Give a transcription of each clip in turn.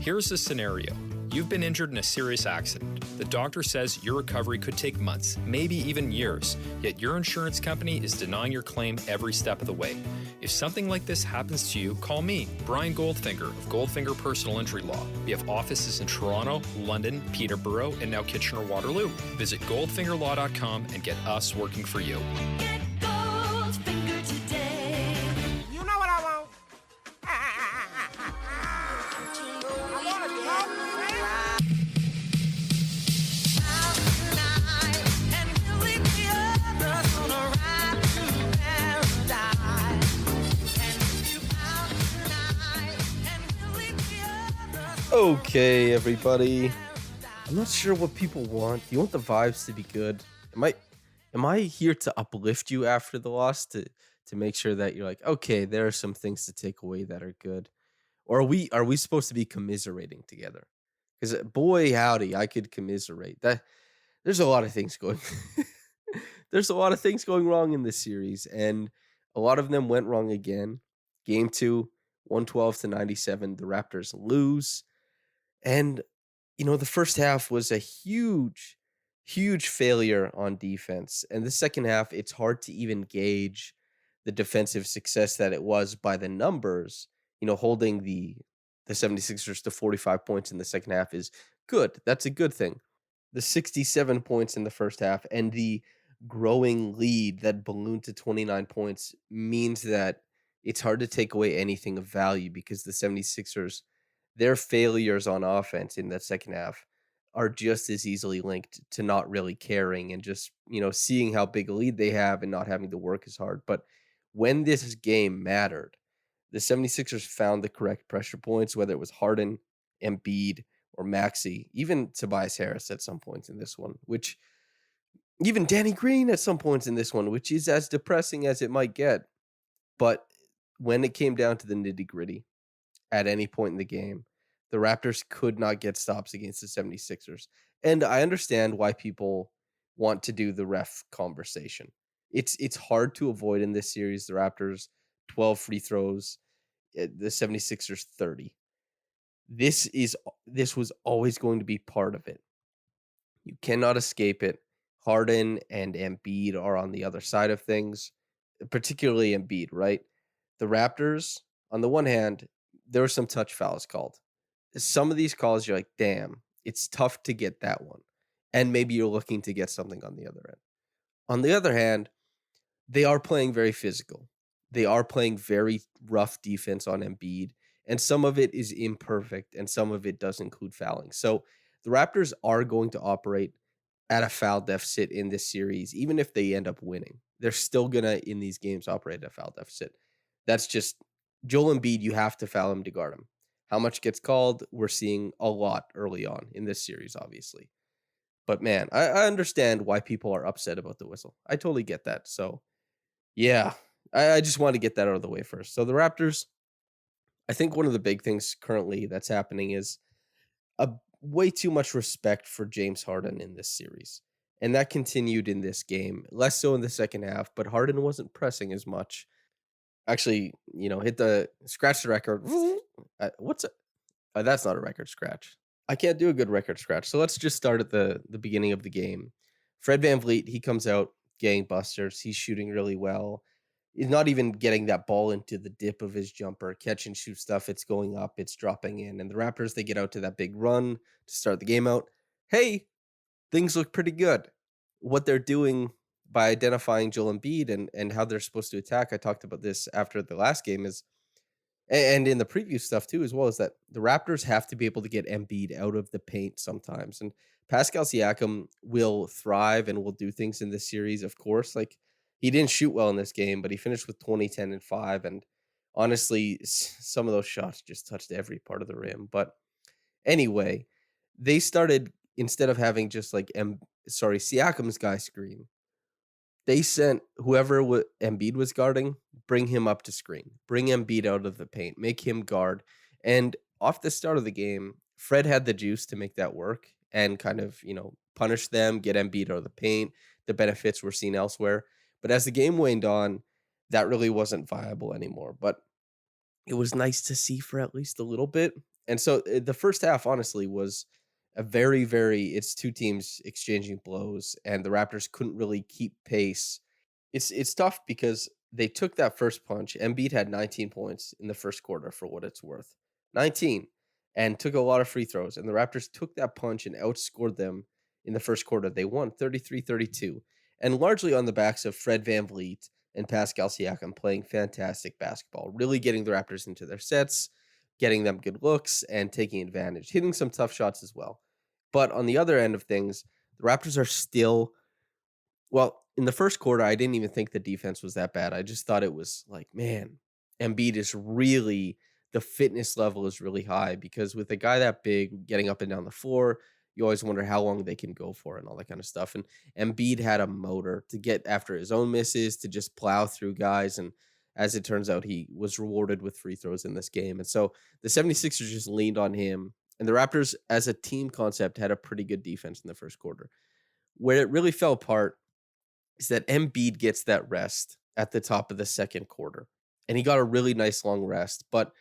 Here's the scenario. You've been injured in a serious accident. The doctor says your recovery could take months, maybe even years, yet your insurance company is denying your claim every step of the way. If something like this happens to you, call me, Brian Goldfinger of Goldfinger Personal Injury Law. We have offices in Toronto, London, Peterborough, and now Kitchener-Waterloo. Visit goldfingerlaw.com and get us working for you. Get Goldfinger today. You know what I want? Okay, everybody. I'm not sure what people want. You want the vibes to be good. Am I here to uplift you after the loss to make sure that you're like, okay, there are some things to take away that are good? Or are we supposed to be commiserating together? Because boy howdy, I could commiserate. That there's a lot of things going there's a lot of things going wrong in this series, and a lot of them went wrong again. Game 2, 112-97, the Raptors lose. And, the first half was a huge, huge failure on defense. And the second half, it's hard to even gauge the defensive success that it was by the numbers. Holding the 76ers to 45 points in the second half is good. That's a good thing. The 67 points in the first half and the growing lead that ballooned to 29 points means that it's hard to take away anything of value, because the 76ers, their failures on offense in the second half are just as easily linked to not really caring and just, seeing how big a lead they have and not having to work as hard. But when this game mattered, the 76ers found the correct pressure points, whether it was Harden, Embiid, or Maxey, even Tobias Harris at some points in this one, which even Danny Green at some points in this one, which is as depressing as it might get. But when it came down to the nitty-gritty, at any point in the game, the Raptors could not get stops against the 76ers. And I understand why people want to do the ref conversation. It's hard to avoid in this series. The Raptors, 12 free throws, the 76ers, 30. This was always going to be part of it. You cannot escape it. Harden and Embiid are on the other side of things, particularly Embiid, right? The Raptors, on the one hand, there were some touch fouls called. Some of these calls, you're like, damn, it's tough to get that one. And maybe you're looking to get something on the other end. On the other hand, they are playing very physical. They are playing very rough defense on Embiid. And some of it is imperfect, and some of it does include fouling. So the Raptors are going to operate at a foul deficit in this series, even if they end up winning. They're still going to, in these games, operate at a foul deficit. That's just Joel Embiid. You have to foul him to guard him. How much gets called? We're seeing a lot early on in this series, obviously. But man, I understand why people are upset about the whistle. I totally get that. So yeah, I just want to get that out of the way first. So the Raptors, I think one of the big things currently that's happening is a way too much respect for James Harden in this series. And that continued in this game, less so in the second half, but Harden wasn't pressing as much. Actually, scratch the record. What's it? That's not a record scratch. I can't do a good record scratch. So let's just start at the beginning of the game. Fred VanVleet, he comes out gangbusters. He's shooting really well. He's not even getting that ball into the dip of his jumper, catch and shoot stuff. It's going up, it's dropping in. And the Raptors, they get out to that big run to start the game out. Hey, things look pretty good. What they're doing by identifying Joel Embiid and how they're supposed to attack, I talked about this after the last game, is, and in the preview stuff too, as well, is that the Raptors have to be able to get Embiid out of the paint sometimes. And Pascal Siakam will thrive and will do things in this series, of course. Like, he didn't shoot well in this game, but he finished with 20, 10, and 5. And honestly, some of those shots just touched every part of the rim. But anyway, they started, instead of having just like Siakam's guy screen, they sent whoever Embiid was guarding, bring him up to screen, bring Embiid out of the paint, make him guard. And off the start of the game, Fred had the juice to make that work and kind of, punish them, get Embiid out of the paint. The benefits were seen elsewhere. But as the game waned on, that really wasn't viable anymore. But it was nice to see for at least a little bit. And so the first half, honestly, was a very, very, it's two teams exchanging blows, and the Raptors couldn't really keep pace. It's tough because they took that first punch. Embiid had 19 points in the first quarter for what it's worth. 19, and took a lot of free throws. And the Raptors took that punch and outscored them in the first quarter. They won 33-32, and largely on the backs of Fred VanVleet and Pascal Siakam playing fantastic basketball, really getting the Raptors into their sets, getting them good looks, and taking advantage, hitting some tough shots as well. But on the other end of things, the Raptors are still, well, in the first quarter, I didn't even think the defense was that bad. I just thought it was like, man, Embiid is really, the fitness level is really high, because with a guy that big getting up and down the floor, you always wonder how long they can go for and all that kind of stuff. And Embiid had a motor to get after his own misses, to just plow through guys. And as it turns out, he was rewarded with free throws in this game. And so the 76ers just leaned on him. And the Raptors, as a team concept, had a pretty good defense in the first quarter. Where it really fell apart is that Embiid gets that rest at the top of the second quarter. And he got a really nice long rest. But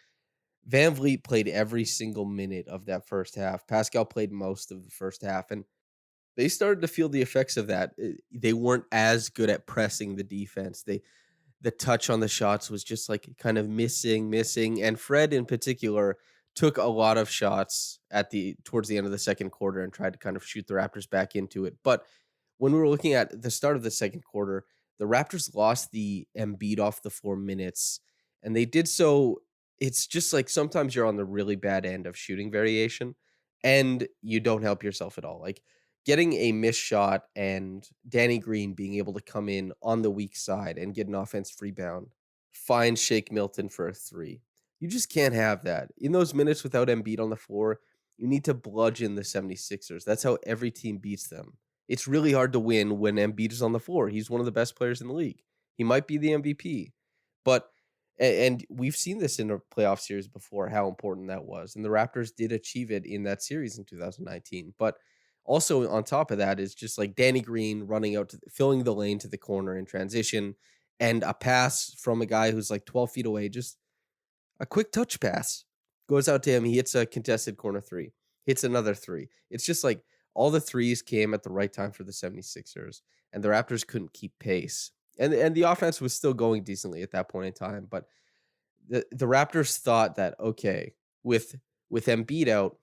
VanVleet played every single minute of that first half. Pascal played most of the first half. And they started to feel the effects of that. They weren't as good at pressing the defense. The touch on the shots was just like kind of missing. And Fred in particular took a lot of shots towards the end of the second quarter and tried to kind of shoot the Raptors back into it. But when we were looking at the start of the second quarter, the Raptors lost the Embiid off the floor minutes, and they did so. It's just like sometimes you're on the really bad end of shooting variation, and you don't help yourself at all. Like getting a missed shot and Danny Green being able to come in on the weak side and get an offensive rebound, find Shake Milton for a three. You just can't have that. In those minutes without Embiid on the floor, you need to bludgeon the 76ers. That's how every team beats them. It's really hard to win when Embiid is on the floor. He's one of the best players in the league. He might be the MVP. But and we've seen this in a playoff series before, how important that was. And the Raptors did achieve it in that series in 2019. But also on top of that is just like Danny Green running out, filling the lane to the corner in transition, and a pass from a guy who's like 12 feet away, just a quick touch pass goes out to him. He hits a contested corner three, hits another three. It's just like all the threes came at the right time for the 76ers, and the Raptors couldn't keep pace. And the offense was still going decently at that point in time. But the Raptors thought that, okay, with Embiid out,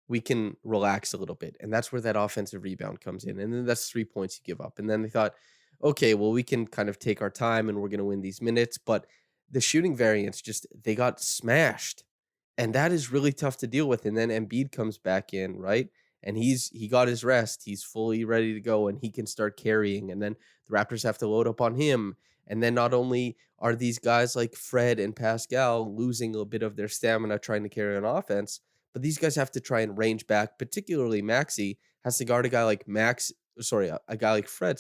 we can relax a little bit. And that's where that offensive rebound comes in. And then that's 3 points you give up. And then they thought, okay, well, we can kind of take our time and we're going to win these minutes. But the shooting variance, just they got smashed. And that is really tough to deal with. And then Embiid comes back in, right? And he got his rest. He's fully ready to go, and he can start carrying. And then the Raptors have to load up on him. And then not only are these guys like Fred and Pascal losing a bit of their stamina trying to carry an offense, but these guys have to try and range back. Particularly Maxey has to guard a guy like a guy like Fred.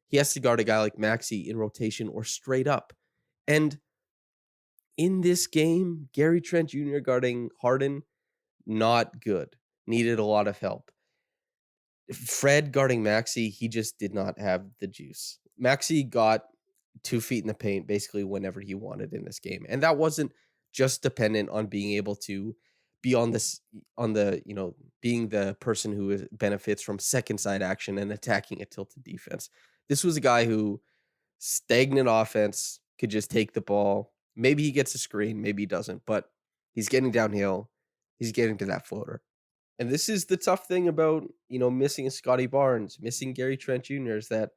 He has to guard a guy like Maxey in rotation or straight up. And in this game, Gary Trent Jr. guarding Harden, not good. Needed a lot of help. Fred guarding Maxey, he just did not have the juice. Maxey got 2 feet in the paint basically whenever he wanted in this game. And that wasn't just dependent on being able to be being the person who benefits from second side action and attacking a tilted defense. This was a guy who, stagnant offense, could just take the ball. Maybe he gets a screen, maybe he doesn't, but he's getting downhill. He's getting to that floater. And this is the tough thing about, missing a Scotty Barnes, missing Gary Trent Jr. is that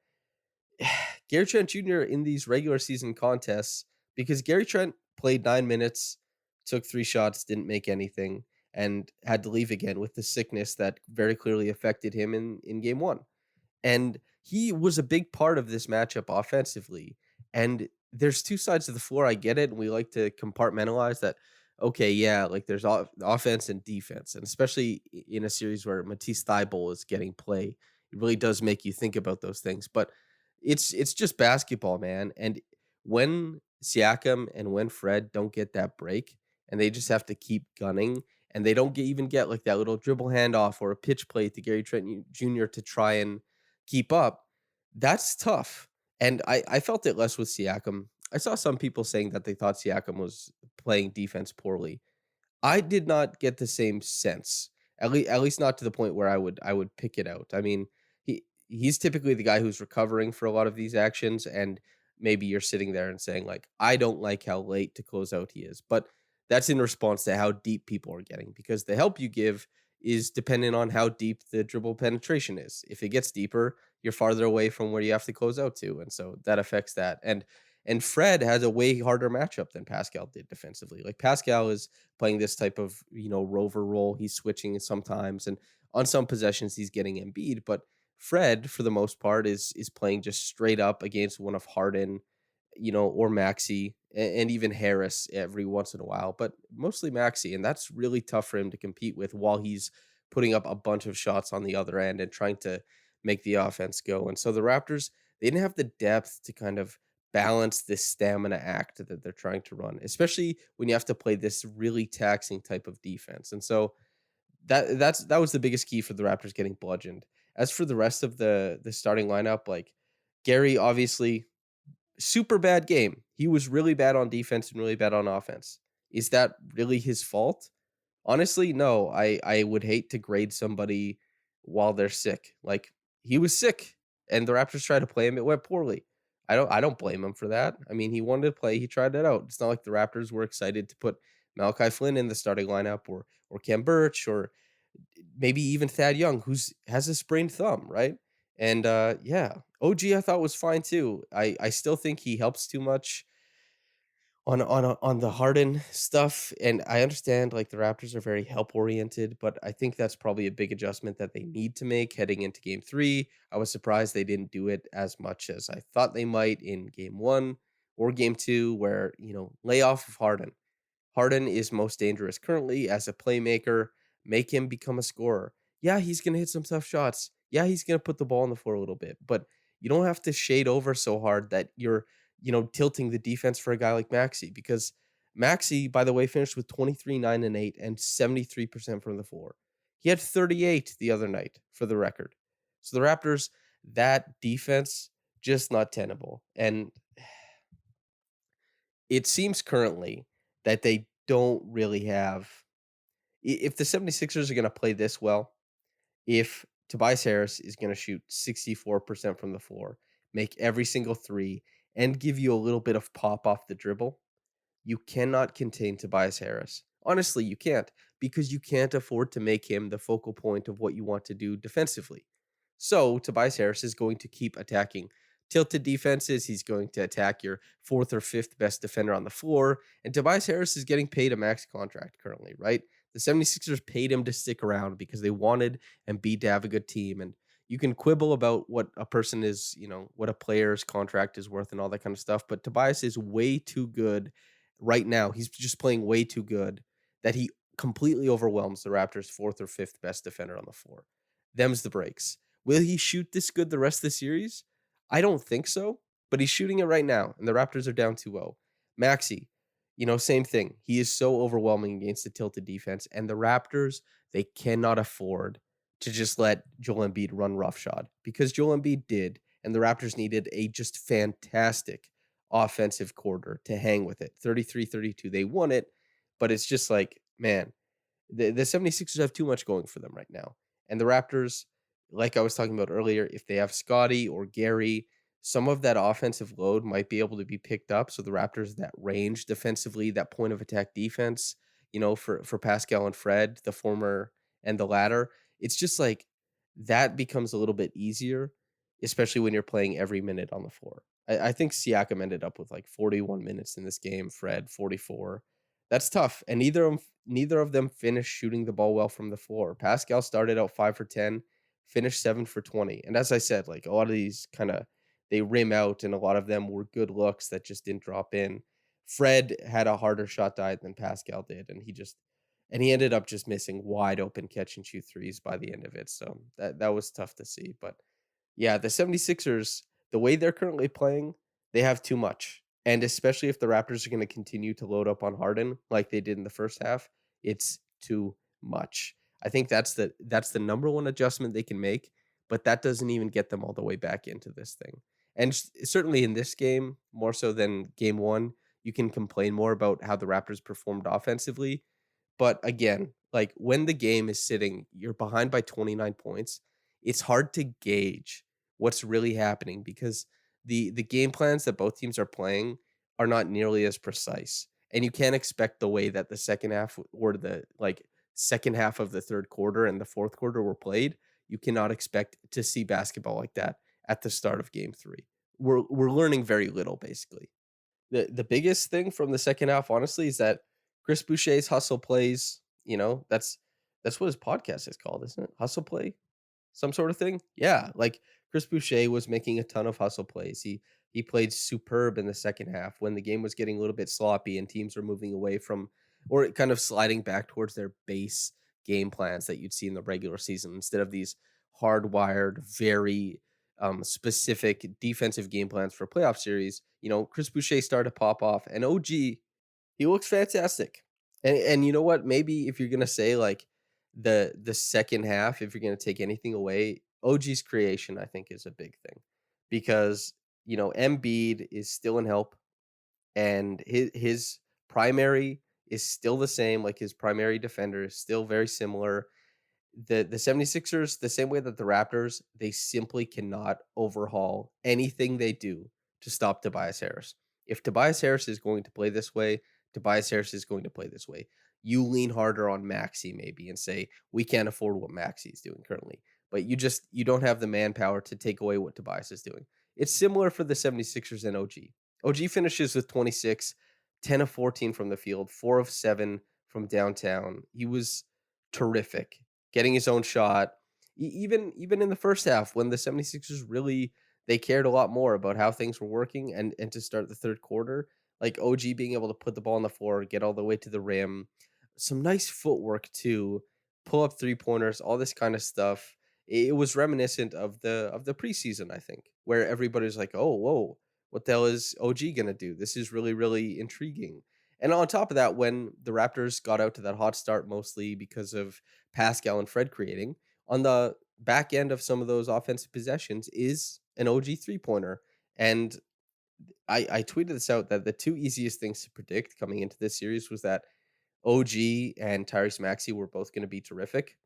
Gary Trent Jr. in these regular season contests, because Gary Trent played 9 minutes, took 3 shots, didn't make anything, and had to leave again with the sickness that very clearly affected him in game 1. And he was a big part of this matchup offensively. And there's 2 sides of the floor. I get it. And we like to compartmentalize that. Okay, yeah, like there's offense and defense. And especially in a series where Matisse Thybulle is getting play, it really does make you think about those things. But it's just basketball, man. And when Siakam and when Fred don't get that break and they just have to keep gunning, and they don't even get like that little dribble handoff or a pitch play to Gary Trent Jr. to try and keep up, that's tough. And I felt it less with Siakam. I saw some people saying that they thought Siakam was playing defense poorly. I did not get the same sense. At least not to the point where I would pick it out. I mean, he's typically the guy who's recovering for a lot of these actions, and maybe you're sitting there and saying like, I don't like how late to close out he is. But that's in response to how deep people are getting, because the help you give is dependent on how deep the dribble penetration is. If it gets deeper, you're farther away from where you have to close out to, and so that affects that. And Fred has a way harder matchup than Pascal did defensively. Like Pascal is playing this type of, rover role. He's switching sometimes, and on some possessions he's getting Embiid, but Fred for the most part is playing just straight up against one of Harden, or Maxi, and even Harris every once in a while, but mostly Maxi, and that's really tough for him to compete with while he's putting up a bunch of shots on the other end and trying to make the offense go. And so the Raptors, they didn't have the depth to kind of balance this stamina act that they're trying to run, especially when you have to play this really taxing type of defense. And so that was the biggest key for the Raptors getting bludgeoned. As for the rest of the starting lineup, like Gary, obviously super bad game. He was really bad on defense and really bad on offense. Is that really his fault? Honestly, no. I would hate to grade somebody while they're sick. Like he was sick and the Raptors tried to play him. It went poorly. I don't blame him for that. I mean, he wanted to play. He tried it out. It's not like the Raptors were excited to put Malachi Flynn in the starting lineup, or Cam Birch, or maybe even Thad Young, who's has a sprained thumb, right? And yeah, OG I thought was fine too. I still think he helps too much on the Harden stuff, and I understand like the Raptors are very help oriented, but I think that's probably a big adjustment that they need to make heading into game 3. I was surprised they didn't do it as much as I thought they might in game 1 or game 2, where, lay off of Harden. Harden is most dangerous currently as a playmaker. Make him become a scorer. Yeah, he's going to hit some tough shots. Yeah, he's going to put the ball on the floor a little bit, but you don't have to shade over so hard that you're, tilting the defense for a guy like Maxi, because Maxi, by the way, finished with 23, 9, and 8 and 73% from the floor. He had 38 the other night for the record. So the Raptors, that defense, just not tenable. And it seems currently that they don't really have, if the 76ers are going to play this well, if Tobias Harris is going to shoot 64% from the floor, make every single three, and give you a little bit of pop off the dribble, you cannot contain Tobias Harris. Honestly, you can't, because you can't afford to make him the focal point of what you want to do defensively. So Tobias Harris is going to keep attacking tilted defenses. He's going to attack your fourth or fifth best defender on the floor. And Tobias Harris is getting paid a max contract currently, right? The 76ers paid him to stick around because they wanted Embiid to have a good team. And you can quibble about what a person is, what a player's contract is worth and all that kind of stuff. But Tobias is way too good right now. He's just playing way too good that he completely overwhelms the Raptors' fourth or fifth best defender on the floor. Them's the breaks. Will he shoot this good the rest of the series? I don't think so, but he's shooting it right now, and the Raptors are down 2-0. Maxi, same thing. He is so overwhelming against the tilted defense, and the Raptors, they cannot afford to just let Joel Embiid run roughshod, because Joel Embiid did, and the Raptors needed a just fantastic offensive quarter to hang with it. 33-32. They won it, but it's just like, man, the 76ers have too much going for them right now. And the Raptors, like I was talking about earlier, if they have Scotty or Gary, some of that offensive load might be able to be picked up. So the Raptors, that range defensively, that point of attack defense, for Pascal and Fred, the former and the latter, it's just like that becomes a little bit easier, especially when you're playing every minute on the floor. I think Siakam ended up with like 41 minutes in this game, Fred 44. That's tough. And neither of them finished shooting the ball well from the floor. Pascal started out 5 for 10, finished 7 for 20. And as I said, like a lot of these kind of they rim out, and a lot of them were good looks that just didn't drop in. Fred had a harder shot diet than Pascal did, and he ended up just missing wide open catch and shoot threes by the end of it. So that was tough to see. But yeah, the 76ers, the way they're currently playing, they have too much. And especially if the Raptors are going to continue to load up on Harden like they did in the first half, it's too much. I think that's the number one adjustment they can make, but that doesn't even get them all the way back into this thing. And certainly in this game, more so than game 1, you can complain more about how the Raptors performed offensively, But again, like when the game is sitting, you're behind by 29 points. It's hard to gauge what's really happening because the game plans that both teams are playing are not nearly as precise. And you can't expect the way that the second half or the second half of the third quarter and the fourth quarter were played. You cannot expect to see basketball like that at the start of game 3. We're learning very little basically. The biggest thing from the second half, honestly, is that Chris Boucher's hustle plays, that's what his podcast is called, isn't it? Hustle play? Some sort of thing? Yeah, like Chris Boucher was making a ton of hustle plays. He played superb in the second half when the game was getting a little bit sloppy and teams were moving away from or kind of sliding back towards their base game plans that you'd see in the regular season instead of these hardwired, very specific defensive game plans for playoff series. Chris Boucher started to pop off, and OG, he looks fantastic. And you know what? Maybe if you're gonna say like the second half, if you're gonna take anything away, OG's creation I think is a big thing because Embiid is still in help, and his primary is still the same. Like his primary defender is still very similar. The 76ers, the same way that the Raptors, they simply cannot overhaul anything they do to stop Tobias Harris. If Tobias Harris is going to play this way, Tobias Harris is going to play this way. You lean harder on Maxi maybe and say, we can't afford what Maxi is doing currently. But you don't have the manpower to take away what Tobias is doing. It's similar for the 76ers and OG. OG finishes with 26, 10 of 14 from the field, 4 of 7 from downtown. He was terrific getting his own shot. Even in the first half when the 76ers really they cared a lot more about how things were working and to start the third quarter, like OG being able to put the ball on the floor, get all the way to the rim, some nice footwork too, pull up three-pointers, all this kind of stuff. It was reminiscent of the preseason, I think, where everybody's like, "Oh, whoa, what the hell is OG going to do? This is really really intriguing." And on top of that, when the Raptors got out to that hot start, mostly because of Pascal and Fred creating, on the back end of some of those offensive possessions is an OG three-pointer. And I tweeted this out that the two easiest things to predict coming into this series was that OG and Tyrese Maxey were both going to be terrific.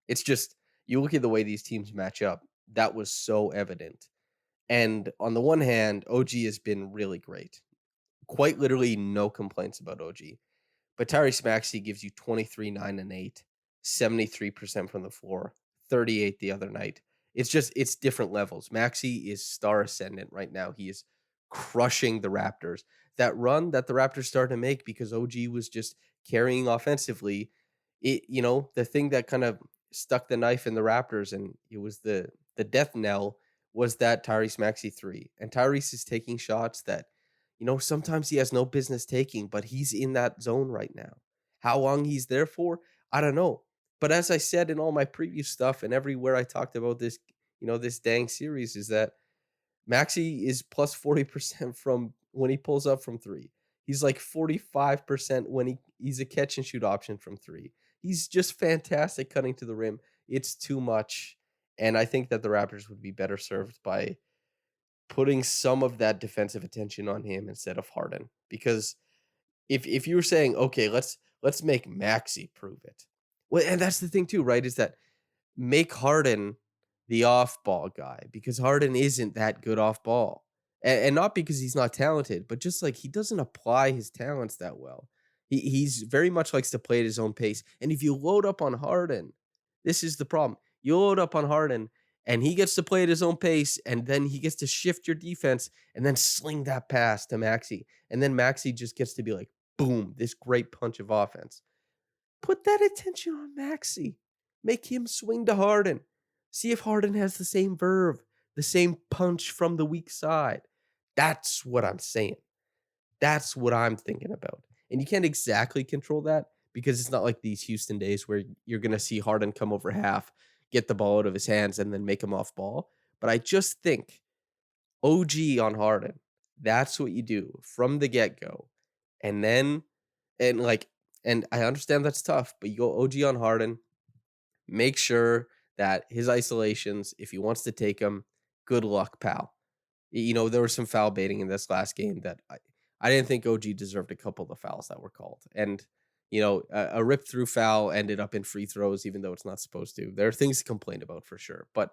It's just, you look at the way these teams match up, that was so evident. And on the one hand, OG has been really great. Quite literally no complaints about OG. But Tyrese Maxey gives you 23, 9, and 8, 73% from the floor, 38 the other night. It's different levels. Maxey is star ascendant right now. He is crushing the Raptors. That run that the Raptors started to make because OG was just carrying offensively, the thing that kind of stuck the knife in the Raptors and it was the death knell was that Tyrese Maxey 3. And Tyrese is taking shots that sometimes he has no business taking, but he's in that zone right now. How long he's there for, I don't know. But as I said in all my previous stuff and everywhere I talked about this, this dang series is that Maxi is plus 40% from when he pulls up from 3. He's like 45% when he's a catch and shoot option from 3. He's just fantastic cutting to the rim. It's too much. And I think that the Raptors would be better served by putting some of that defensive attention on him instead of Harden. Because if you were saying, okay, let's make Maxi prove it. Well, and that's the thing too, right? Is that make Harden the off ball guy because Harden isn't that good off ball. And not because he's not talented, but just like he doesn't apply his talents that well. He's very much likes to play at his own pace. And if you load up on Harden, this is the problem. You load up on Harden and he gets to play at his own pace, and then he gets to shift your defense and then sling that pass to Maxi. And then Maxi just gets to be like, boom, this great punch of offense. Put that attention on Maxi. Make him swing to Harden. See if Harden has the same verve, the same punch from the weak side. That's what I'm saying. That's what I'm thinking about. And you can't exactly control that because it's not like these Houston days where you're going to see Harden come over half, get the ball out of his hands, and then make him off ball. But I just think OG on Harden, that's what you do from the get-go. And then, and I understand that's tough, but you go OG on Harden, make sure that his isolations, if he wants to take them, good luck, pal. There was some foul baiting in this last game that I didn't think OG deserved a couple of the fouls that were called. And A rip through foul ended up in free throws, even though it's not supposed to. There are things to complain about for sure. But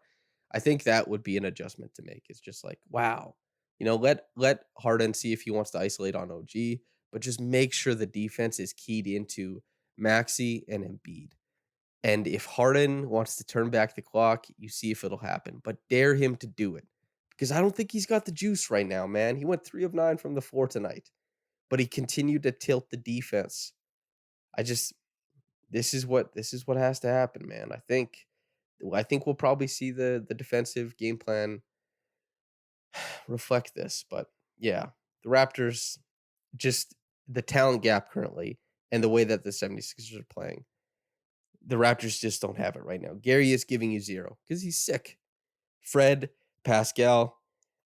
I think that would be an adjustment to make. It's just like, wow, let Harden see if he wants to isolate on OG, but just make sure the defense is keyed into Maxey and Embiid. And if Harden wants to turn back the clock, you see if it'll happen. But dare him to do it. Because I don't think he's got the juice right now, man. He went 3 of 9 from the floor tonight, but he continued to tilt the defense. I just this is what has to happen, man. I think we'll probably see the defensive game plan reflect this, but yeah, the Raptors, just the talent gap currently and the way that the 76ers are playing. The Raptors just don't have it right now. Gary is giving you 0 because he's sick. Fred, Pascal,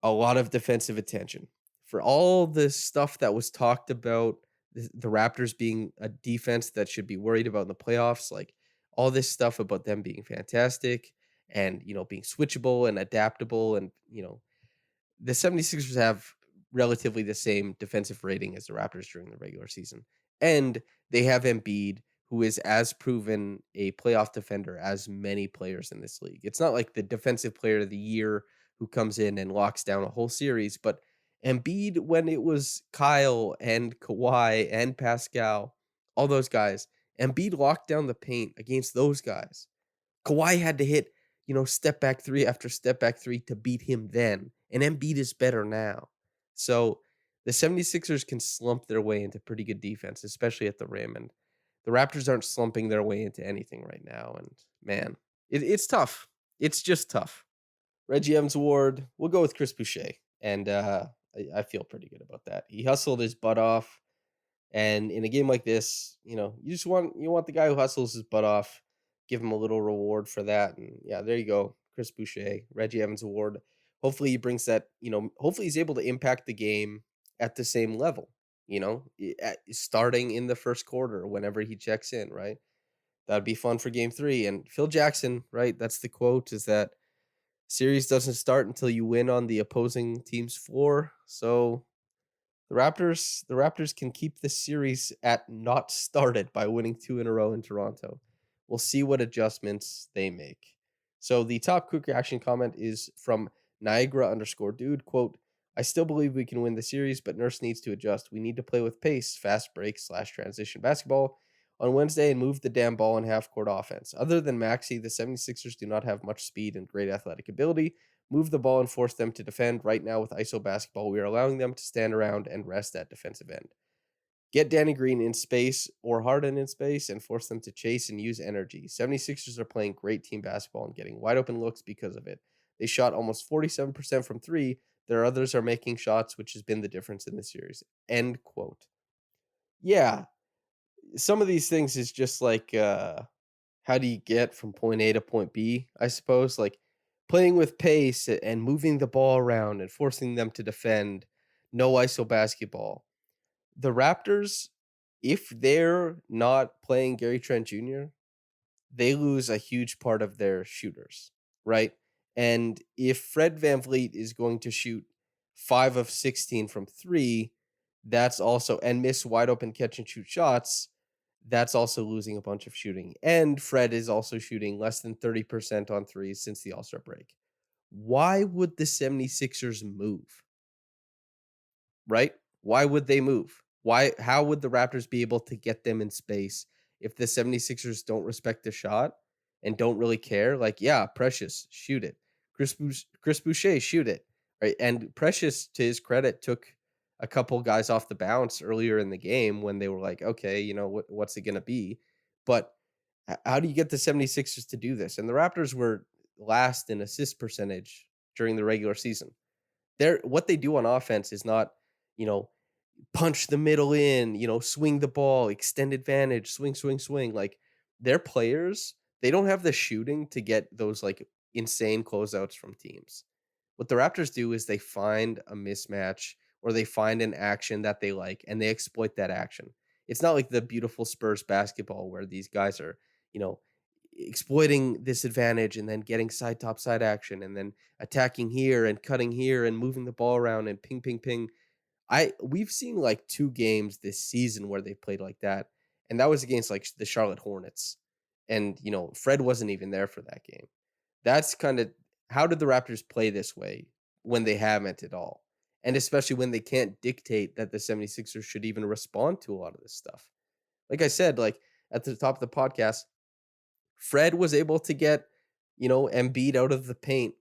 a lot of defensive attention. For all the stuff that was talked about, the Raptors being a defense that should be worried about in the playoffs, like all this stuff about them being fantastic and, being switchable and adaptable. And, the 76ers have relatively the same defensive rating as the Raptors during the regular season. And they have Embiid, who is as proven a playoff defender as many players in this league. It's not like the defensive player of the year who comes in and locks down a whole series, but Embiid, when it was Kyle and Kawhi and Pascal, all those guys, Embiid locked down the paint against those guys. Kawhi had to hit, step back three after step back three to beat him then. And Embiid is better now. So the 76ers can slump their way into pretty good defense, especially at the rim. And the Raptors aren't slumping their way into anything right now. And man, it's tough. It's just tough. Reggie Evans Award, we'll go with Chris Boucher. And I feel pretty good about that. He hustled his butt off. And in a game like this, you want the guy who hustles his butt off, give him a little reward for that. And yeah, there you go. Chris Boucher, Reggie Evans Award. Hopefully he brings that, hopefully he's able to impact the game at the same level, starting in the first quarter whenever he checks in, right? That'd be fun for game 3. And Phil Jackson, right? That's the quote, is that series doesn't start until you win on the opposing team's floor. So the Raptors can keep this series at not started by winning 2 in a row in Toronto. We'll see what adjustments they make. So the top quick reaction comment is from Niagara_dude, quote, I still believe we can win the series, but Nurse needs to adjust. We need to play with pace, fast break / transition basketball on Wednesday and move the damn ball in half-court offense. Other than Maxey, the 76ers do not have much speed and great athletic ability. Move the ball and force them to defend. Right now with ISO basketball, we are allowing them to stand around and rest at defensive end. Get Danny Green in space or Harden in space and force them to chase and use energy. 76ers are playing great team basketball and getting wide open looks because of it. They shot almost 47% from 3. Their others are making shots, which has been the difference in the series. End quote. Yeah, some of these things is just like, how do you get from point A to point B, I suppose? Like playing with pace and moving the ball around and forcing them to defend. No ISO basketball. The Raptors, if they're not playing Gary Trent Jr., they lose a huge part of their shooters, right? And if Fred VanVleet is going to shoot 5 of 16 from 3, that's also, and miss wide open catch and shoot shots, that's also losing a bunch of shooting. And Fred is also shooting less than 30% on threes since the All-Star break. Why would the 76ers move? Right? Why would they move? How would the Raptors be able to get them in space if the 76ers don't respect the shot and don't really care? Like, yeah, Precious, shoot it. Chris Boucher, shoot it. Right? And Precious, to his credit, took a couple guys off the bounce earlier in the game when they were like, okay, what's it going to be? But how do you get the 76ers to do this? And the Raptors were last in assist percentage during the regular season. What they do on offense is not, punch the middle in, swing the ball, extend advantage, swing. Like their players, they don't have the shooting to get those like insane closeouts from teams. What the Raptors do is they find a mismatch or they find an action that they like and they exploit that action. It's not like the beautiful Spurs basketball where these guys are, exploiting this advantage and then getting side action and then attacking here and cutting here and moving the ball around and ping. We've seen like 2 games this season where they played like that, And that was against like the Charlotte Hornets. And, Fred wasn't even there for that game. That's kind of how did the Raptors play this way when they haven't at all? And especially when they can't dictate that the 76ers should even respond to a lot of this stuff. Like I said, like at the top of the podcast, Fred was able to get, Embiid out of the paint,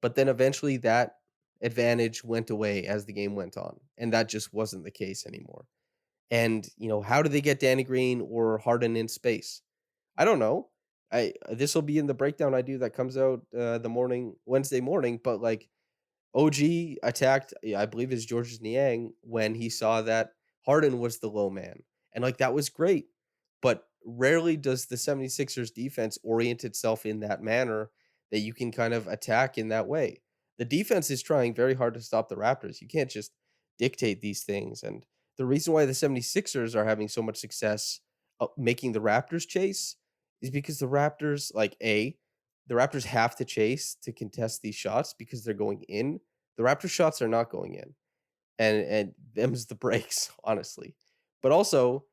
but then eventually that advantage went away as the game went on. And that just wasn't the case anymore. And, how do they get Danny Green or Harden in space? I don't know. This will be in the breakdown I do that comes out Wednesday morning, but like OG attacked, I believe it's Georges Niang when he saw that Harden was the low man. And like that was great. But rarely does the 76ers defense orient itself in that manner that you can kind of attack in that way. The defense is trying very hard to stop the Raptors. You can't just dictate these things. And the reason why the 76ers are having so much success making the Raptors chase is because the Raptors, the Raptors have to chase to contest these shots because they're going in. The Raptors shots are not going in. And them's the breaks, honestly. But also,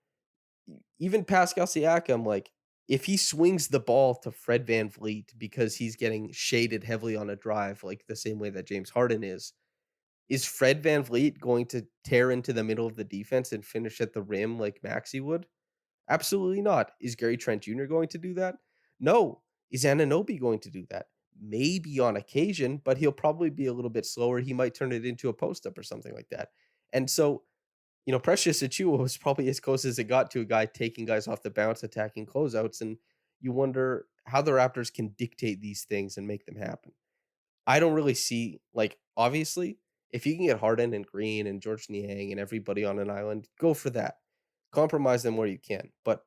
even Pascal Siakam, like if he swings the ball to Fred VanVleet because he's getting shaded heavily on a drive, like the same way that James Harden is Fred VanVleet going to tear into the middle of the defense and finish at the rim like Maxey would? Absolutely not. Is Gary Trent Jr. going to do that? No. Is Anunoby going to do that? Maybe on occasion, but he'll probably be a little bit slower. He might turn it into a post up or something like that. And so, Precious Achiuwa was probably as close as it got to a guy taking guys off the bounce, attacking closeouts. And you wonder how the Raptors can dictate these things and make them happen. I don't really see, like, obviously, if you can get Harden and Green and George Niang and everybody on an island, go for that. Compromise them where you can. But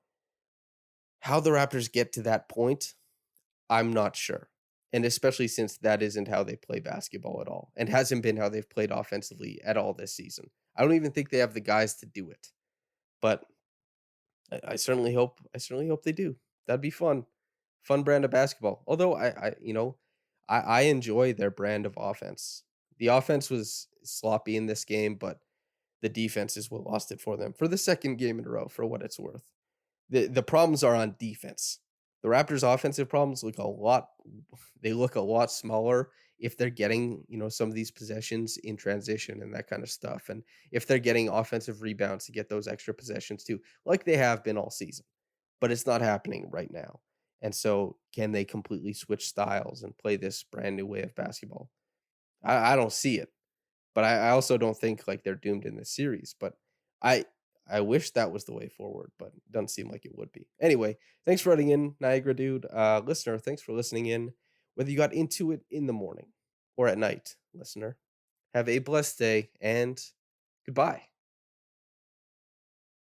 how the Raptors get to that point, I'm not sure. And especially since that isn't how they play basketball at all and hasn't been how they've played offensively at all this season. I don't even think they have the guys to do it. But I certainly hope they do. That'd be fun. Fun brand of basketball. Although I enjoy their brand of offense. The offense was sloppy in this game, but the defense is what lost it for them for the second game in a row, for what it's worth. The problems are on defense. The Raptors' offensive problems look a lot smaller if they're getting, some of these possessions in transition and that kind of stuff. And if they're getting offensive rebounds to get those extra possessions too, like they have been all season. But it's not happening right now. And so can they completely switch styles and play this brand new way of basketball? I don't see it. But I also don't think like they're doomed in this series. But I wish that was the way forward, but it doesn't seem like it would be. Anyway, thanks for writing in, Niagara Dude. Listener, thanks for listening in. Whether you got into it in the morning or at night, listener, have a blessed day and goodbye.